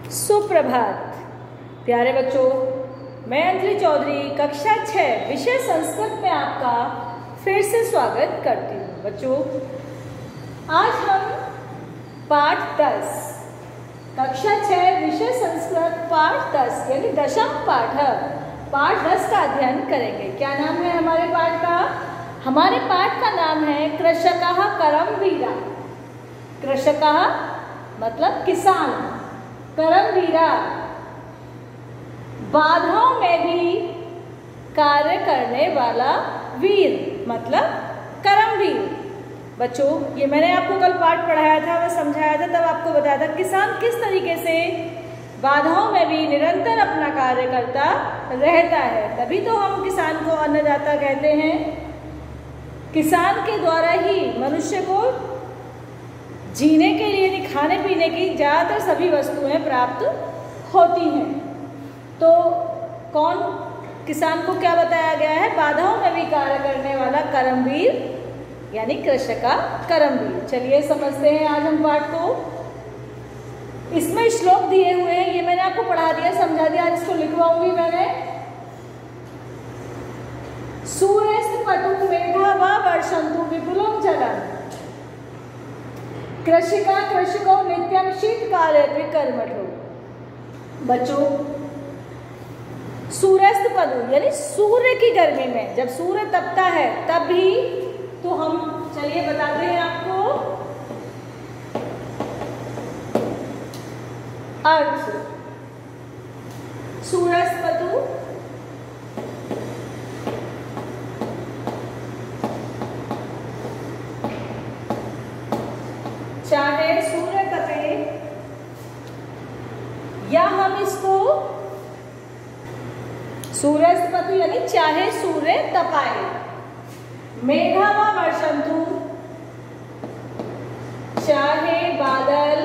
सुप्रभात प्यारे बच्चों, मैं अंजलि चौधरी कक्षा 6 विषय संस्कृत में आपका फिर से स्वागत करती हूँ। बच्चों, आज हम पाठ 10 कक्षा 6 विषय संस्कृत पाठ 10 यानी दशम पाठ 10 का अध्ययन करेंगे। क्या नाम है हमारे पाठ का? हमारे पाठ का नाम है कृषकः करमवीरा। कृषकः मतलब किसान, करमवीरा बाधाओं में भी कार्य करने वाला वीर मतलब करमवीर। बच्चों, ये मैंने आपको कल पाठ पढ़ाया था, मैं समझाया था, तब आपको बताया था किसान किस तरीके से बाधाओं में भी निरंतर अपना कार्य करता रहता है। तभी तो हम किसान को अन्नदाता कहते हैं। किसान के द्वारा ही मनुष्य को जीने के लिए, खाने पीने की ज़्यादातर सभी वस्तुएं प्राप्त होती हैं। तो कौन किसान को क्या बताया गया है? बाधाओं में भी कार्य करने वाला करमवीर यानी कृषक का करमवीर। चलिए समझते हैं आज हम पाठ को। इसमें श्लोक दिए हुए हैं, ये मैंने आपको पढ़ा दिया, समझा दिया, आज इसको लिखवाऊंगी मैंने। सूर्यस्तपतु मेघा वा वर्षन्तु विपुलं जलम्, कृषिका कृषको नित्यम शीतकाले कर्मठो। बच्चों, सूर्यस्तपतु यानी सूर्य की गर्मी में, जब सूर्य तपता है तब भी तो हम चलिए बताते हैं आपको अर्थ। सूर्यस्तपतु चाहे सूर्य तपे या हम इसको सूर्यस्तपतु यानी चाहे सूर्य तपाए। मेघा वा वर्षन्तु चाहे बादल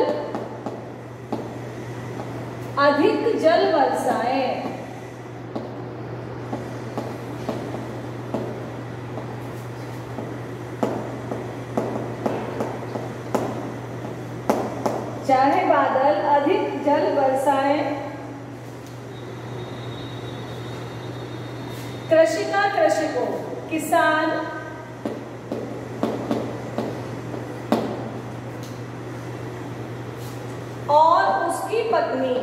अधिक जल बरसाएं। चाहे बादल अधिक जल बरसाएं, कृषिका कृषको किसान और उसकी पत्नी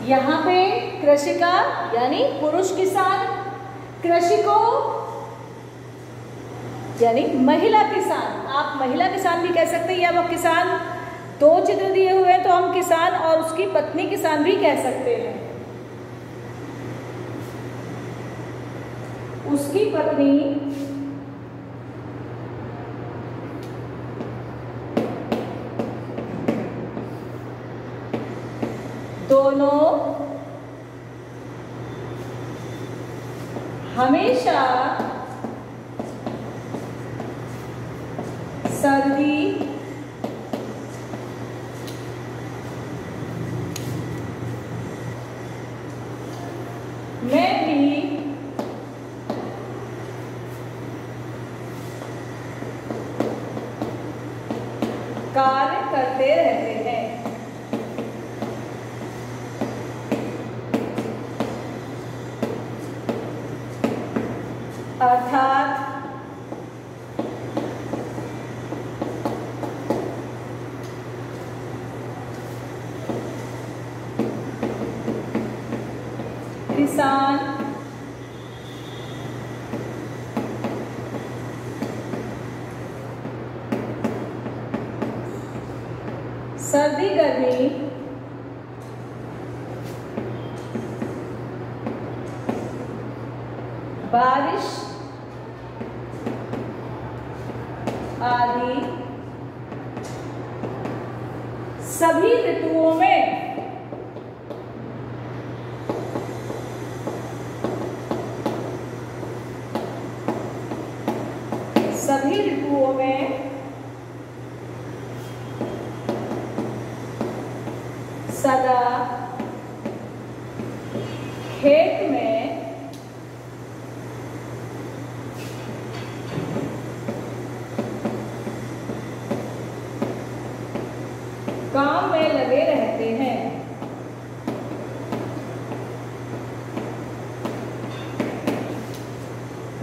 यहाँ पे कृषिका यानी पुरुष किसान, कृषिको यानी महिला किसान। आप महिला किसान भी कह सकते हैं, या वो किसान, दो चित्र दिए हुए हैं तो हम किसान और उसकी पत्नी किसान भी कह सकते हैं। उसकी पत्नी दोनों हमेशा सर्दी में भी कार्य करते रहते हैं। अर्थात किसान सर्दी गर्मी बारिश आदि सभी ऋतुओं में सदा खेत में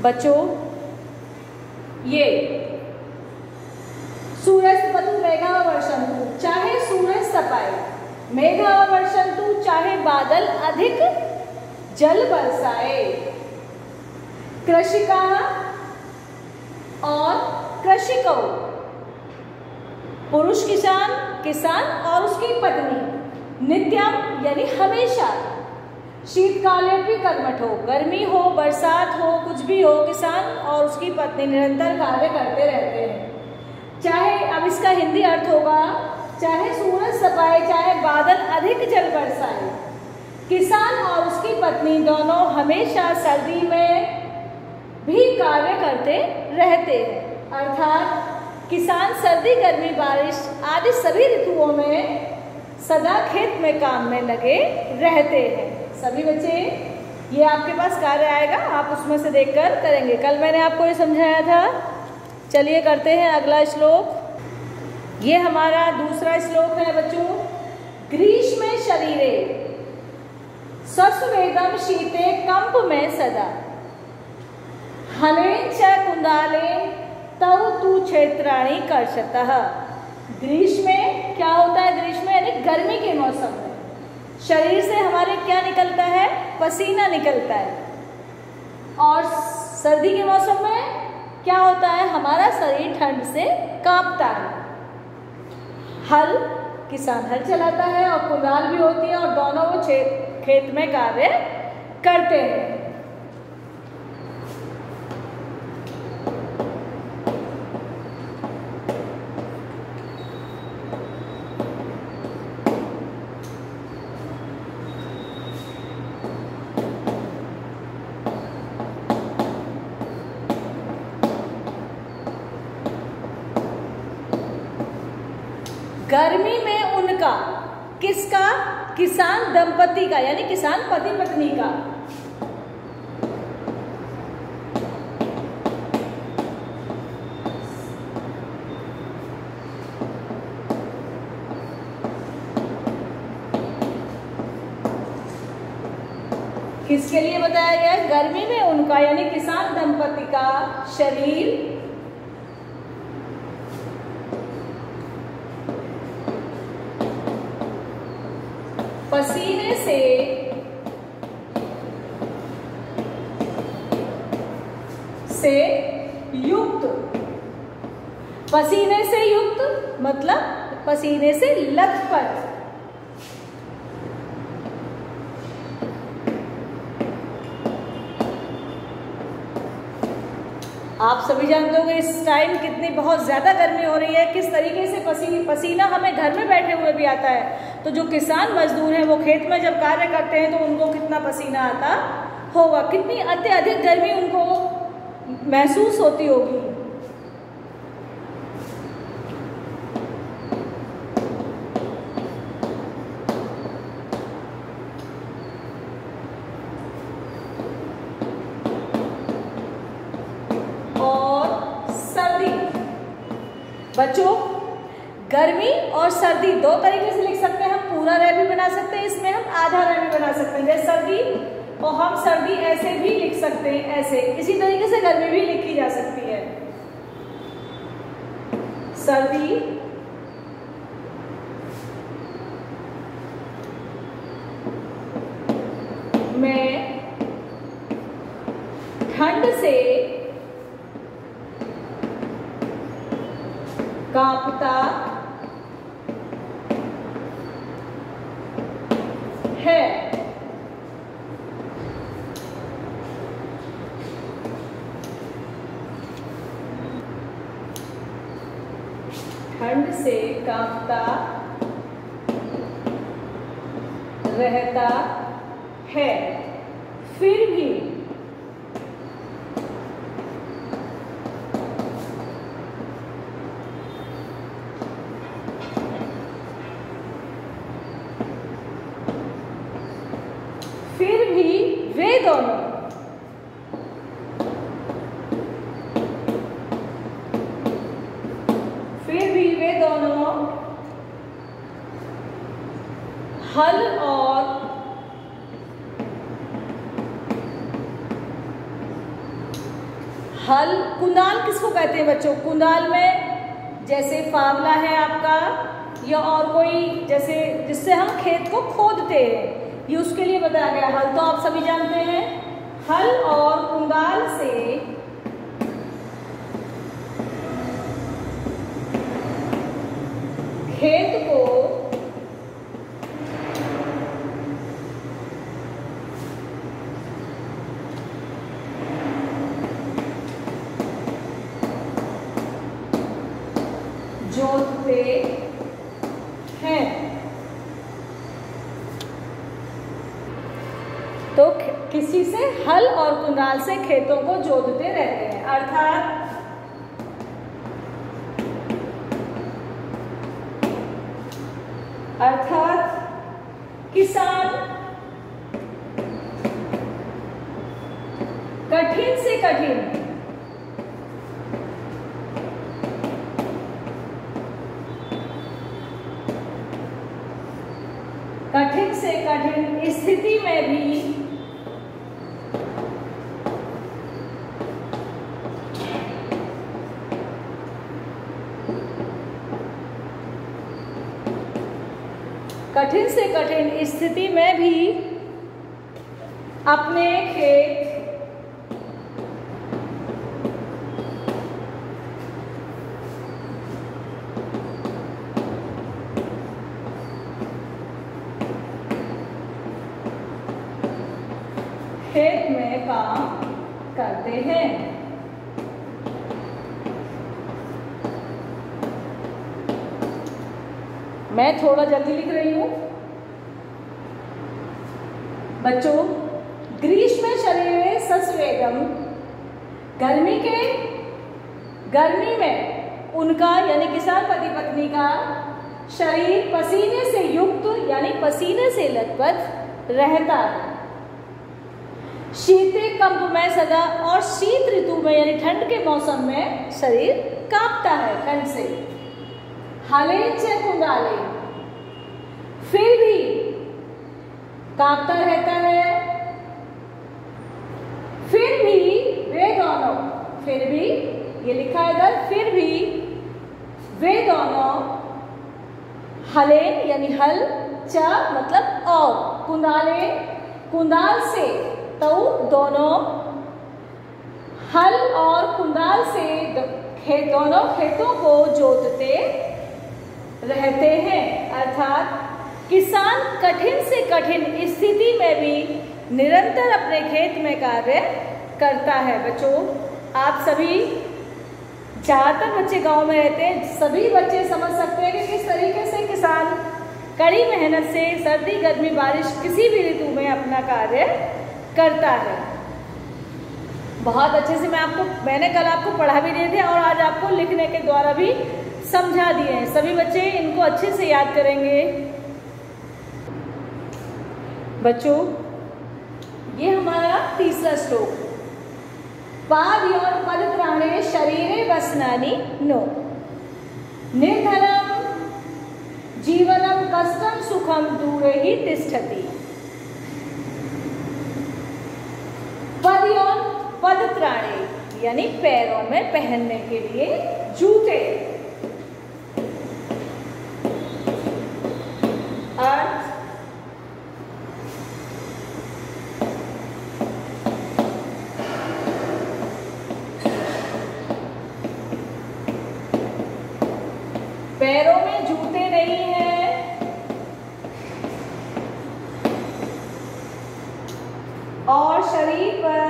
बच्चों ये सूर्यस्तपतु मेघा वर्षन्तु, चाहे सूरज तपाए, मेघा वर्षन्तु चाहे बादल अधिक जल बरसाए, कृषिका और कृषिकौ, पुरुष किसान, किसान और उसकी पत्नी, नित्यम यानी हमेशा, शीतकाले भी कर्मठ हो, गर्मी हो बरसात हो कुछ भी हो, किसान और उसकी पत्नी निरंतर कार्य करते रहते हैं। चाहे, अब इसका हिंदी अर्थ होगा, चाहे सूरज तपाए चाहे बादल अधिक जल बरसाए, किसान और उसकी पत्नी दोनों हमेशा सर्दी में भी कार्य करते रहते हैं। अर्थात किसान सर्दी गर्मी बारिश आदि सभी ऋतुओं में सदा खेत में काम में लगे रहते हैं। सभी बच्चे ये आपके पास कार्य आएगा, आप उसमें से देखकर करेंगे। कल मैंने आपको ये समझाया था। चलिए करते हैं अगला श्लोक। ये हमारा दूसरा श्लोक है बच्चों। ग्रीष्मे शरीरे सस्वेदम शीते कंप में सदा, हने च कुंदाले तव तू क्षेत्राणि कर्षतः। ग्रीष्म में क्या होता है? ग्रीष्म यानी गर्मी के मौसम में शरीर से हमारे क्या निकलता है? पसीना निकलता है। और सर्दी के मौसम में क्या होता है? हमारा शरीर ठंड से कांपता है। हल, किसान हल चलाता है और कुदाल भी होती है और दोनों वो खेत में कार्य करते हैं। गर्मी में उनका, किसका? किसान दंपति का, यानी किसान पति पत्नी का। किसके लिए बताया गया है? गर्मी में उनका यानी किसान दंपति का शरीर पसीने से युक्त, पसीने से युक्त मतलब पसीने से लथपथ। आप सभी जानते होंगे इस टाइम कितनी बहुत ज़्यादा गर्मी हो रही है, किस तरीके से पसीना हमें घर में बैठे हुए भी आता है। तो जो किसान मजदूर हैं वो खेत में जब कार्य करते हैं तो उनको कितना पसीना आता होगा, कितनी अत्यधिक गर्मी उनको महसूस होती होगी। बच्चों गर्मी और सर्दी दो तरीके से लिख सकते हैं। हम पूरा रह भी बना सकते हैं, इसमें हम आधा रह भी बना सकते हैं। जैसे सर्दी, और हम सर्दी ऐसे भी लिख सकते हैं, ऐसे। इसी तरीके से गर्मी भी लिखी जा सकती है। सर्दी में ठंड से कांपता है। ठंड से कांपता रहता है, फिर भी वे दोनों हल और हल, कुंदाल किसको कहते हैं बच्चों? कुंदाल में जैसे फावला है आपका, या और कोई जैसे जिससे हम खेत को खोदते हैं, ये उसके लिए बताया गया। हल तो आप सभी जानते हैं, हल और कुंदाल से खेत को जोतते हैं। तो किसी से हल और कुंदाल से खेतों को जोतते रहते हैं, अर्थात किसान कठिन से कठिन स्थिति में भी अपने खेत में काम करते हैं। मैं थोड़ा जल्दी लिख रही हूं बच्चों। ग्रीष्म शरीरे सस्वेगम, गर्मी में उनका यानी किसान पति पत्नी का शरीर पसीने से युक्त यानी पसीने से लथपथ रहता है। शीते कंप में सदा, और शीत ऋतु में यानी ठंड के मौसम में शरीर कांपता है ठंड से। हले च कुंदाले, फिर भी कांपता रहता है। फिर भी वे दोनों, फिर भी ये लिखा है इधर, फिर भी वे दोनों, हले यानी हल, च मतलब और, कुंदाले कुंदाल से, तो दोनों हल और कुंदाल से दोनों खेतों को जोतते रहते हैं। अर्थात किसान कठिन से कठिन स्थिति में भी निरंतर अपने खेत में कार्य करता है। बच्चों, आप सभी, ज़्यादातर बच्चे गांव में रहते हैं, सभी बच्चे समझ सकते हैं कि किस तरीके से किसान कड़ी मेहनत से सर्दी गर्मी बारिश किसी भी ऋतु में अपना कार्य करता है। बहुत अच्छे से मैंने कल आपको पढ़ा भी दिए थे और आज आपको लिखने के द्वारा भी समझा दिए हैं। सभी बच्चे इनको अच्छे से याद करेंगे। बच्चों, ये हमारा तीसरा श्लोक, पादयोन पदत्राणे शरीरे वसनानि नो, निर्धनम जीवनम कष्टम सुखम दूरे ही तिष्ठति। पदयोन पदत्राणे यानी पैरों में पहनने के लिए जूते, अर्थ पैरों में जूते नहीं हैं और शरीर पर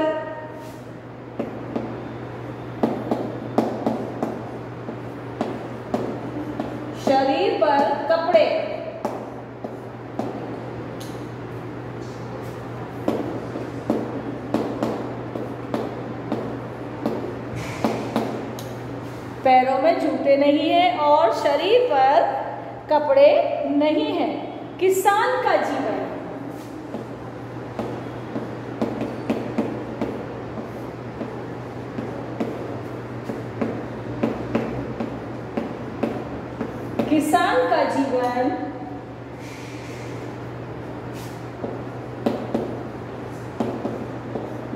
कपड़े, पैरों में जूते नहीं है और शरीर पर कपड़े नहीं हैं। किसान का जीवन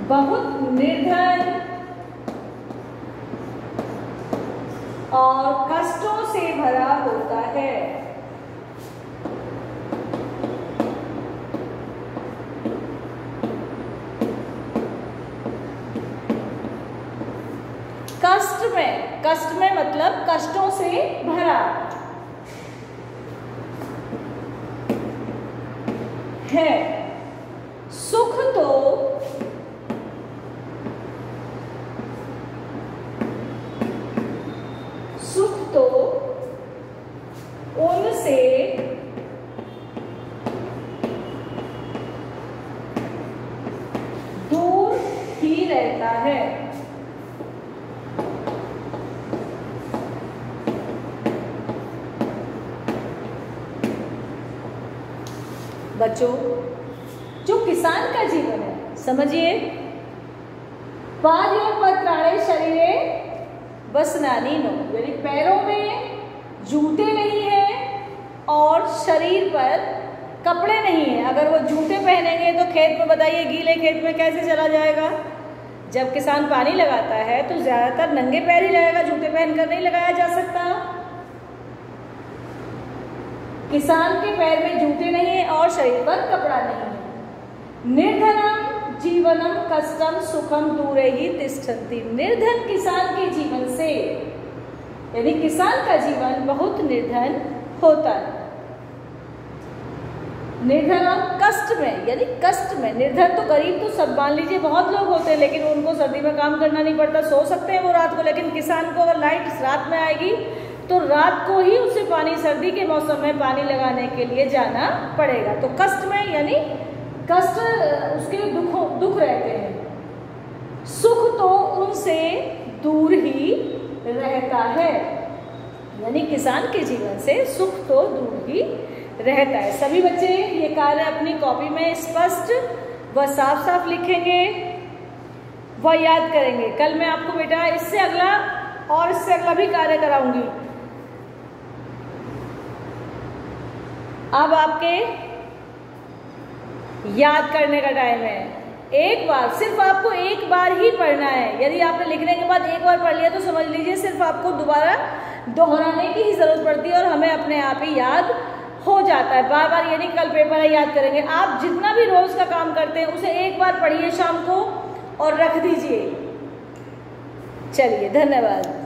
बहुत निर्धन और कष्टों से भरा होता है। कष्ट में मतलब कष्टों से भरा है। सुख तो उनसे दूर ही रहता है। बच्चों, जो किसान का जीवन है, समझिए, पादयोपत्राणे शरीरे वसनानि नो, यानी पैरों में जूते नहीं है और शरीर पर कपड़े नहीं है। अगर वो जूते पहनेंगे तो खेत में, बताइए, गीले खेत में कैसे चला जाएगा? जब किसान पानी लगाता है तो ज्यादातर नंगे पैर ही लगाएगा, जूते पहनकर नहीं लगाया जा सकता। किसान के पैर में जूते नहीं है और शरीर पर कपड़ा नहीं है। निर्धनम जीवनम कष्टम सुखम दूरे ही तिष्ठन्ति। निर्धन किसान के जीवन से, यानी किसान का जीवन बहुत निर्धन होता है। निर्धनम कष्ट में, यानी कष्ट में। निर्धन तो गरीब तो सब मान लीजिए बहुत लोग होते हैं, लेकिन उनको सर्दी में काम करना नहीं पड़ता, सो सकते हैं वो रात को। लेकिन किसान को अगर लाइट रात में आएगी तो रात को ही उसे पानी, सर्दी के मौसम में पानी लगाने के लिए जाना पड़ेगा। तो कष्ट में, यानी कष्ट उसके दुख रहते हैं। सुख तो उनसे दूर ही रहता है, यानी किसान के जीवन से सुख तो दूर ही रहता है। सभी बच्चे ये कार्य अपनी कॉपी में स्पष्ट व साफ साफ लिखेंगे व याद करेंगे। कल मैं आपको बेटा इससे अगला और इससे अगला भी कार्य कराऊंगी। अब आपके याद करने का टाइम है। एक बार, सिर्फ आपको एक बार ही पढ़ना है। यदि आपने लिखने के बाद एक बार पढ़ लिया तो समझ लीजिए सिर्फ आपको दोबारा दोहराने की ही जरूरत पड़ती है और हमें अपने आप ही याद हो जाता है। बार बार ये नहीं कल पेपर है याद करेंगे। आप जितना भी रोज का काम करते हैं उसे एक बार पढ़िए शाम को और रख दीजिए। चलिए, धन्यवाद।